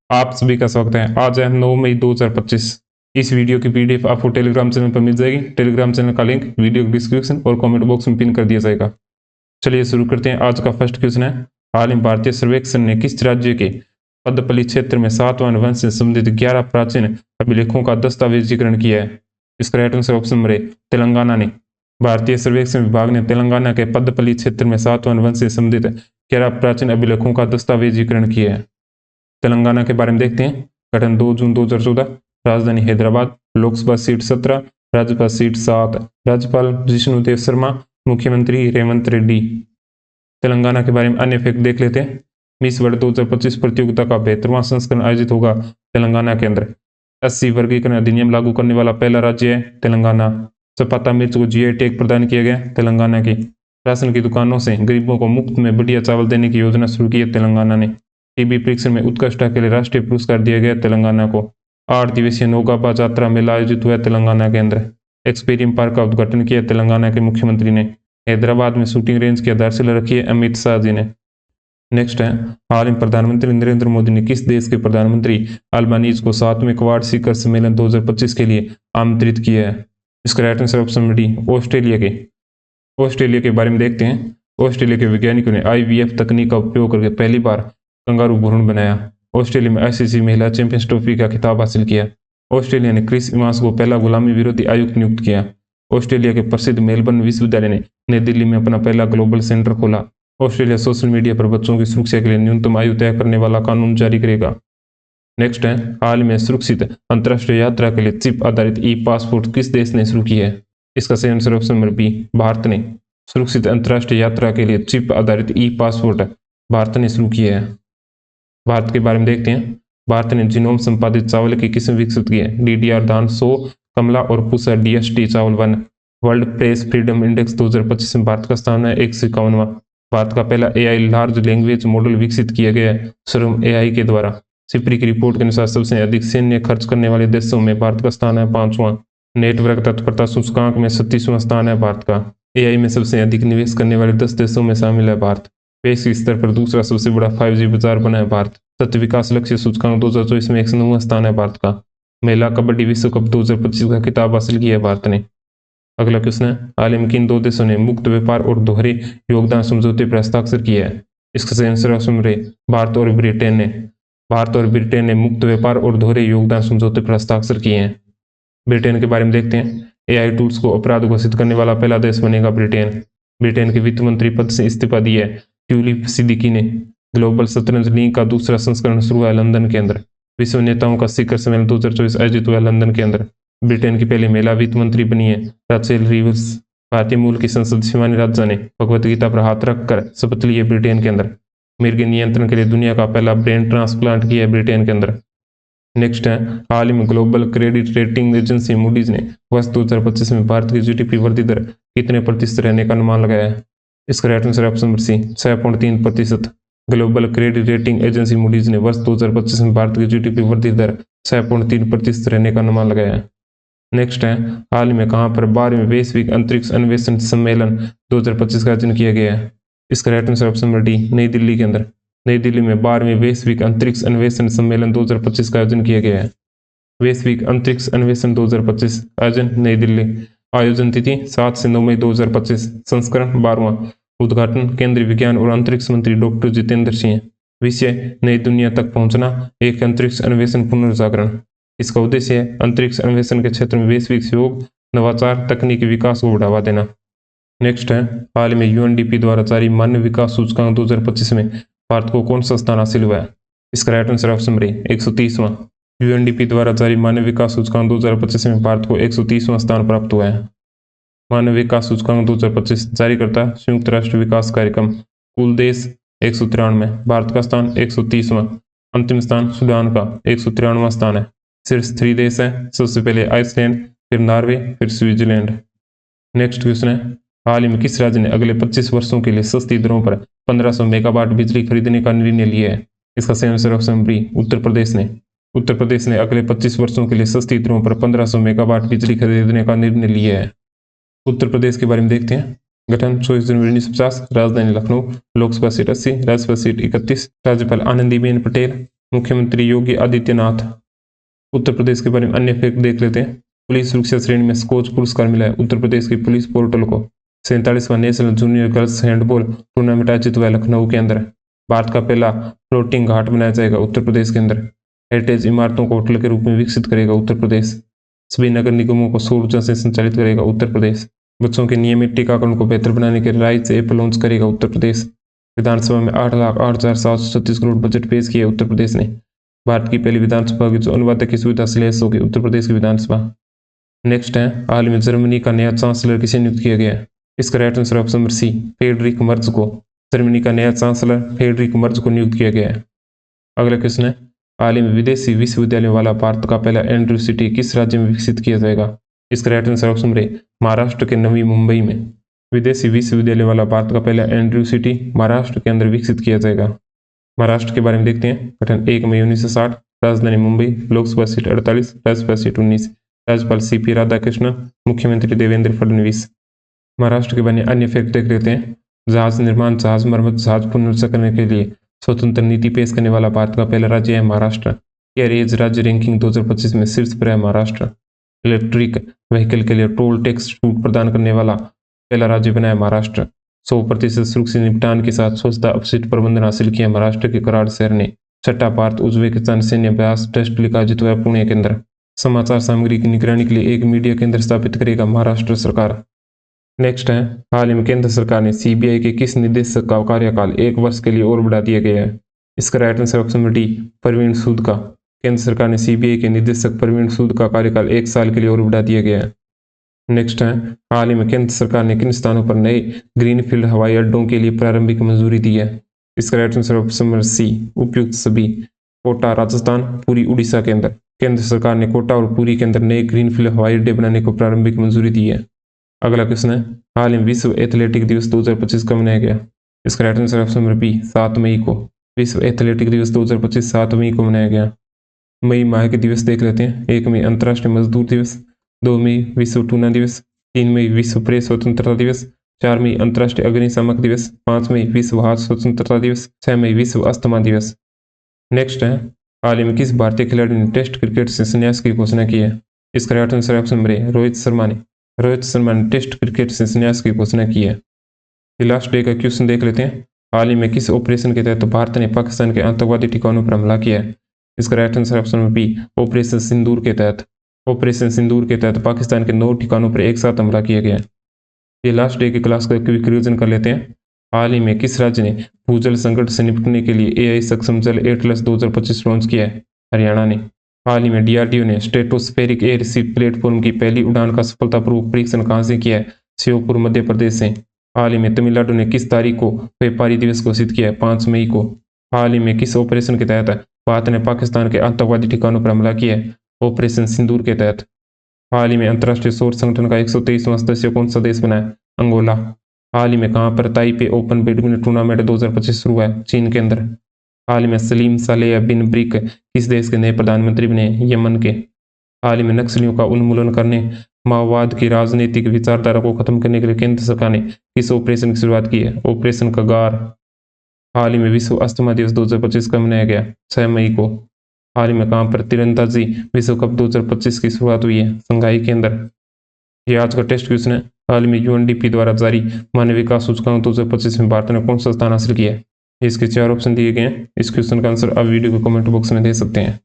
आप सभी का स्वागत है। आज है 9 मई 2025। इस वीडियो की पीडीएफ आपको टेलीग्राम चैनल पर मिल जाएगी। टेलीग्राम चैनल का लिंक वीडियो के डिस्क्रिप्शन और कमेंट बॉक्स में पिन कर दिया जाएगा। चलिए शुरू करते हैं। आज का फर्स्ट क्वेश्चन है, हाल में भारतीय सर्वेक्षण ने किस राज्य के पद्मपली क्षेत्र में सातवाहन वंश से संबंधित 11 प्राचीन अभिलेखों का दस्तावेजीकरण किया है? इसका right answer option number A, Telangana ने। भारतीय सर्वेक्षण विभाग ने तेलंगाना के पद्मपली क्षेत्र में सातवाहन वंश से संबंधित 11 प्राचीन अभिलेखों का दस्तावेजीकरण किया है। तेलंगाना के बारे में देखते हैं। गठन 2 जून 2014, राजधानी हैदराबाद, लोकसभा सीट 17, राज्यसभा सीट 7, राज्यपाल जिष्णुदेव शर्मा, मुख्यमंत्री रेवंत रेड्डी। तेलंगाना के बारे में अन्य फैक्ट देख लेते हैं। मिस वर्ल्ड 2025 प्रतियोगिता का 72वां संस्करण आयोजित होगा तेलंगाना के अंदर। 80 वर्गीकरण अधिनियम लागू करने वाला पहला राज्य है तेलंगाना। सपाता मिर्च को जीआई टैग प्रदान किया गया तेलंगाना की। राशन की दुकानों से गरीबों को मुफ्त में बढ़िया चावल देने की योजना शुरू की है तेलंगाना ने। टीबी परीक्षण में उत्कृष्टता के लिए राष्ट्रीय पुरस्कार दिया गया तेलंगाना को। 8 दिवसीय नौगाबा यात्रा मेला आयोजित हुआ तेलंगाना के अंदर। एक्सपीरियम पार्क का उद्घाटन किया तेलंगाना के मुख्यमंत्री ने। हैदराबाद में शूटिंग रेंज की आधारशिला रखी है अमित शाह जी ने। नेक्स्ट है, हाल में प्रधानमंत्री नरेंद्र मोदी ने किस देश के प्रधानमंत्री अल्बानीज को 7वें क्वाड शिखर सम्मेलन 2025 के लिए आमंत्रित किया है? इसका right answer option D, Australia के। ऑस्ट्रेलिया के बारे में देखते हैं। ऑस्ट्रेलिया के वैज्ञानिकों ने IVF तकनीक का उपयोग करके पहली बार कंगारू भ्रूण बनाया। ऑस्ट्रेलिया में ICC महिला चैंपियंस ट्रॉफी का खिताब हासिल किया। ऑस्ट्रेलिया ने क्रिस इवांस को पहला गुलामी विरोधी आयुक्त नियुक्त किया। ऑस्ट्रेलिया के प्रसिद्ध मेलबर्न विश्वविद्यालय ने नई दिल्ली में अपना पहला ग्लोबल सेंटर खोला। ऑस्ट्रेलिया सोशल मीडिया पर बच्चों की सुरक्षा के लिए न्यूनतम आयु तय करने वाला कानून जारी करेगा। नेक्स्ट है, हाल में सुरक्षित अंतर्राष्ट्रीय यात्रा के लिए चिप आधारित ई-पासपोर्ट किस देश ने शुरू किया है? इसका सही answer option number B, Bharat ने। सुरक्षित अंतर्राष्ट्रीय यात्रा के लिए चिप आधारित ई-पासपोर्ट भारत ने शुरू किया है। भारत के बारे में देखते हैं। भारत ने जीनोम संपादित चावल की किस्म विकसित की है। DDR धान 100, कमला और पूसा DST चावल 1। वर्ल्ड प्रेस फ्रीडम इंडेक्स 2025 में भारत का स्थान है 151वां। भारत का पहला AI लार्ज लैंग्वेज मॉडल विकसित किया गया है सर्वम AI के द्वारा। सिप्री की रिपोर्ट के अनुसार सबसे अधिक सैन्य खर्च करने वाले देशों में भारत का स्थान है 5वां। नेटवर्क तत्परता सूचकांक में 37वां स्थान है भारत का। AI में सबसे अधिक निवेश करने वाले 10 देशों में शामिल है भारत। वैश्विक स्तर पर दूसरा सबसे बड़ा 5G बाजार बना है भारत। सतत विकास लक्ष्य सूचकांक 2024 में 109वां स्थान है भारत का। महिला कबड्डी विश्व कप 2025 का खिताब हासिल किया है भारत ने। अगला क्वेश्चन है, हाल में किन 2 देशों ने मुक्त व्यापार और दोहरे योगदान समझौते पर हस्ताक्षर किया है? इसका सही आंसर ऑप्शन ए, भारत और ब्रिटेन ने। भारत और ब्रिटेन ने मुक्त व्यापार और दोहरे योगदान समझौते पर हस्ताक्षर किए हैं। ब्रिटेन के बारे में देखते हैं। AI टूल्स को अपराध घोषित करने वाला पहला देश बनेगा ब्रिटेन। ब्रिटेन के वित्त मंत्री पद से इस्तीफा दिया है ट्यूलिप सिद्दीकी ने। ग्लोबल शतरंज लीग का दूसरा संस्करण शुरू हुआ लंदन के अंदर। विश्व नेताओं का शिखर सम्मेलन 2024 आयोजित हुआ लंदन के अंदर। ब्रिटेन की पहली महिला वित्त मंत्री बनी है राचेल रिवल्स। भारतीय मूल की संसद शिवानी राजा ने भगवत गीता पर हाथ रखकर शपथ ली है ब्रिटेन के अंदर। मिर्गी नियंत्रण के लिए दुनिया का पहला ब्रेन ट्रांसप्लांट किया है ब्रिटेन के अंदर। नेक्स्ट है, हाल ही में global credit rating agency Moody's ने वर्ष 2025 में भारत की GDP वृद्धि दर कितने प्रतिशत रहने का अनुमान लगाया है? इसका right answer option number C, 6.3%। Global credit rating agency Moody's ने वर्ष 2025 में भारत की GDP वृद्धि दर 6.3% रहने का अनुमान लगाया है। नेक्स्ट है, हाल में कहां पर 12वें वैश्विक अंतरिक्ष अन्वेषण सम्मेलन 2025 का आयोजन किया गया है? इसका right answer option number D, नई दिल्ली के अंदर। नई दिल्ली में 12वें वैश्विक अंतरिक्ष अन्वेषण सम्मेलन 2025 का आयोजन किया गया है। वैश्विक अंतरिक्ष अन्वेषण 2025 आयोजन नई दिल्ली। आयोजन तिथि 7 से 9 मई 2025। संस्करण 12वां। उद्घाटन केंद्रीय विज्ञान और अंतरिक्ष मंत्री डॉक्टर जितेंद्र सिंह। विषय नई दुनिया तक पहुंचना, एक अंतरिक्ष अन्वेषण पुनर्जागरण। इसका उद्देश्य है अंतरिक्ष अन्वेषण के क्षेत्र में वैश्विक सहयोग, नवाचार, तकनीकी विकास को बढ़ावा देना। नेक्स्ट है, हाल में UNDP द्वारा जारी मानव विकास सूचकांक 2025 में भारत को कौन सा स्थान हासिल हुआ है? इसका राइट आंसर ऑप्शन नंबर 130वां। UNDP द्वारा जारी मानव विकास सूचकांक 2025 में भारत को 130वां स्थान प्राप्त हुआ है। मानव विकास सूचकांक 2025 जारी करता संयुक्त राष्ट्र विकास कार्यक्रम। कुल देश 193, भारत का स्थान 130वां। अंतिम स्थान सूडान का 193वां स्थान है। शीर्ष 3 देश है, सबसे पहले आइसलैंड, फिर नॉर्वे, फिर स्विट्जरलैंड। नेक्स्ट क्वेश्चन है, हाल ही में किस राज्य ने अगले 25 वर्षों के लिए सस्ती दरों पर 1500 मेगावाट बिजली खरीदने का निर्णय लिया है? इसका सही answer option B, Uttar Pradesh ने। उत्तर प्रदेश ने अगले 25 वर्षों के लिए सस्ती दरों पर 1500 मेगावाट बिजली खरीदने का निर्णय लिया है। उत्तर प्रदेश के बारे में देखते हैं। गठन 24 जनवरी 1950, राजधानी लखनऊ, लोकसभा सीट 80, राज्यसभा सीट 31, राज्यपाल आनंदीबेन पटेल, मुख्यमंत्री योगी आदित्यनाथ। उत्तर प्रदेश के बारे में अन्य फैक्ट देख लेते हैं। पुलिस सुरक्षा श्रेणी में स्कोच पुरस्कार मिला है उत्तर प्रदेश की पुलिस पोर्टल को। 47वां national junior girls handball tournament आयोजित हुआ है लखनऊ के अंदर। भारत का पहला फ्लोटिंग घाट बनाया जाएगा उत्तर प्रदेश के अंदर। हेरिटेज इमारतों को होटल के रूप में विकसित करेगा उत्तर प्रदेश। सभी नगर निगमों को सौर ऊर्जा से संचालित करेगा उत्तर प्रदेश। बच्चों के नियमित टीकाकरण को बेहतर बनाने के लिए राइज ऐप लॉन्च करेगा उत्तर प्रदेश। विधानसभा में 8,08,736 करोड़ बजट पेश किया उत्तर प्रदेश ने। भारत की पहली विधानसभा की जो अनुवादक की सुविधा से लैस होगी उत्तर प्रदेश की विधानसभा। नेक्स्ट है, हाल में जर्मनी का नया चांसलर किसे नियुक्त किया गया है? इसका right answer option number C, Friedrich Merz को। जर्मनी का नया चांसलर फ्रेडरिक मर्ज को नियुक्त किया गया है। अगला क्वेश्चन है, हाल ही में विदेशी विश्वविद्यालय वाला भारत का पहला एंड्रयू सिटी किस राज्य में विकसित किया जाएगा? इसका right answer option number A, Maharashtra के नवी मुंबई में। विदेशी विश्वविद्यालय वाला भारत का पहला एंड्रयू सिटी महाराष्ट्र के अंदर विकसित किया जाएगा। महाराष्ट्र के बारे में देखते हैं। गठन 1 मई 1960, राजधानी मुंबई, लोकसभा सीट 48, राज्यसभा सीट 19, राज्यपाल CP राधाकृष्णन, मुख्यमंत्री देवेंद्र फडणवीस। महाराष्ट्र के बारे में अन्य फैक्ट देख लेते हैं। जहाज निर्माण, जहाज मरम्मत, जहाज पुनर्चक्रण के लिए स्वतंत्र नीति पेश करने वाला भारत का पहला राज्य है महाराष्ट्र। एयरएज राज्य रैंकिंग 2025 में शीर्ष पर है महाराष्ट्र। इलेक्ट्रिक व्हीकल के लिए टोल टैक्स छूट प्रदान करने वाला पहला राज्य बना है महाराष्ट्र। 100% सुरक्षित निपटान के साथ स्वच्छता अपशिष्ट प्रबंधन हासिल किया महाराष्ट्र के कराड़ शहर ने। छठा भारत उज्बेकिस्तान सैन्य अभ्यास टेस्ट लिखा आयोजित हुआ पुणे के अंदर। समाचार सामग्री की निगरानी के लिए एक मीडिया केंद्र स्थापित करेगा महाराष्ट्र सरकार। नेक्स्ट है, हाल ही में केंद्र सरकार ने CBI के किस निदेशक का कार्यकाल 1 वर्ष के लिए और बढ़ा दिया गया है? इसका right answer option D, Praveen Sood का। केंद्र सरकार ने CBI के निदेशक प्रवीण सूद का कार्यकाल 1 साल के लिए और बढ़ा दिया गया है। नेक्स्ट है, हाल ही में केंद्र सरकार ने किन स्थानों पर नए ग्रीनफील्ड हवाई अड्डों के लिए प्रारंभिक मंजूरी दी है? इसका right answer option number C, उपयुक्त सभी। कोटा राजस्थान, पुरी उड़ीसा के अंदर। केंद्र सरकार ने कोटा और पुरी के अंदर नए ग्रीनफील्ड हवाई अड्डे बनाने को प्रारंभिक मंजूरी दी है। अगला क्वेश्चन है, हाल ही में विश्व एथलेटिक दिवस 2025 कब मनाया गया? इसका right answer option number B, 7 मई को। विश्व एथलेटिक दिवस 2025 7 मई को मनाया गया। मई माह के दिवस देख लेते हैं। 1 मई अंतर्राष्ट्रीय मजदूर दिवस, 2 मई विश्व टूना दिवस, 3 मई विश्व प्रेस स्वतंत्रता दिवस, 4 मई अंतर्राष्ट्रीय अग्निशामक दिवस, 5 मई विश्व हाथ स्वतंत्रता दिवस, 6 मई विश्व अस्थमा दिवस। नेक्स्ट है, हाल ही में किस भारतीय खिलाड़ी ने टेस्ट क्रिकेट से संन्यास की घोषणा की है? इसका right answer option number A, Rohit Sharma ने। रोहित शर्मा ने टेस्ट क्रिकेट से संन्यास की घोषणा की है। ये लास्ट डे का क्वेश्चन देख लेते हैं। हाल ही में किस ऑपरेशन के तहत भारत ने पाकिस्तान के आतंकवादी ठिकानों पर हमला किया है? इसका right answer option number B, operation Sindoor के तहत। ऑपरेशन सिंदूर के तहत पाकिस्तान के 9 ठिकानों पर एक साथ हमला किया गया। ये लास्ट डे की क्लास का क्विक रिवीजन कर लेते हैं। हाल ही में किस राज्य ने भूजल संकट से निपटने के लिए AI सक्षम जल एटलस 2025 लॉन्च किया है? हरियाणा ने। हाल ही में DRDO ने स्ट्रेटोस्फेरिक एयर शिप प्लेटफॉर्म की पहली उड़ान का सफलतापूर्वक परीक्षण कहां से किया है? श्योपुर मध्य प्रदेश से। हाल ही में तमिलनाडु ने किस तारीख को व्यापारी दिवस घोषित किया है? 5 मई को। हाल ही में किस ऑपरेशन के तहत भारत ने पाकिस्तान के आतंकवादी ठिकानों पर हमला किया है? ऑपरेशन सिंदूर के तहत। हाल ही में अंतर्राष्ट्रीय सौर संगठन का 123वां सदस्य कौन सा देश बना है? अंगोला। हाल ही में कहां पर ताइपे ओपन बैडमिंटन टूर्नामेंट 2025 शुरू हुआ है? चीन के अंदर। हाल ही में सलीम सालेह बिन ब्रिक किस देश के नए प्रधानमंत्री बने? यमन के। हाल ही में नक्सलियों का उन्मूलन करने, माओवाद की राजनीतिक विचारधारा को खत्म करने के लिए केंद्र सरकार ने किस ऑपरेशन की शुरुआत की है? ऑपरेशन कगार। हाल ही में विश्व अस्थमा दिवस 2025 कब मनाया गया? 6 मई को। हाल ही में कहां पर तीरंदाजी विश्व कप 2025 की शुरुआत हुई है? संघाई के अंदर। ये आज का टेस्ट क्वेश्चन है। हाल में UNDP द्वारा जारी मानव विकास सूचकांक 2025 में भारत ने कौन सा स्थान हासिल किया है? इसके 4 ऑप्शन दिए गए हैं। इस क्वेश्चन का आंसर आप वीडियो के कमेंट बॉक्स में दे सकते हैं।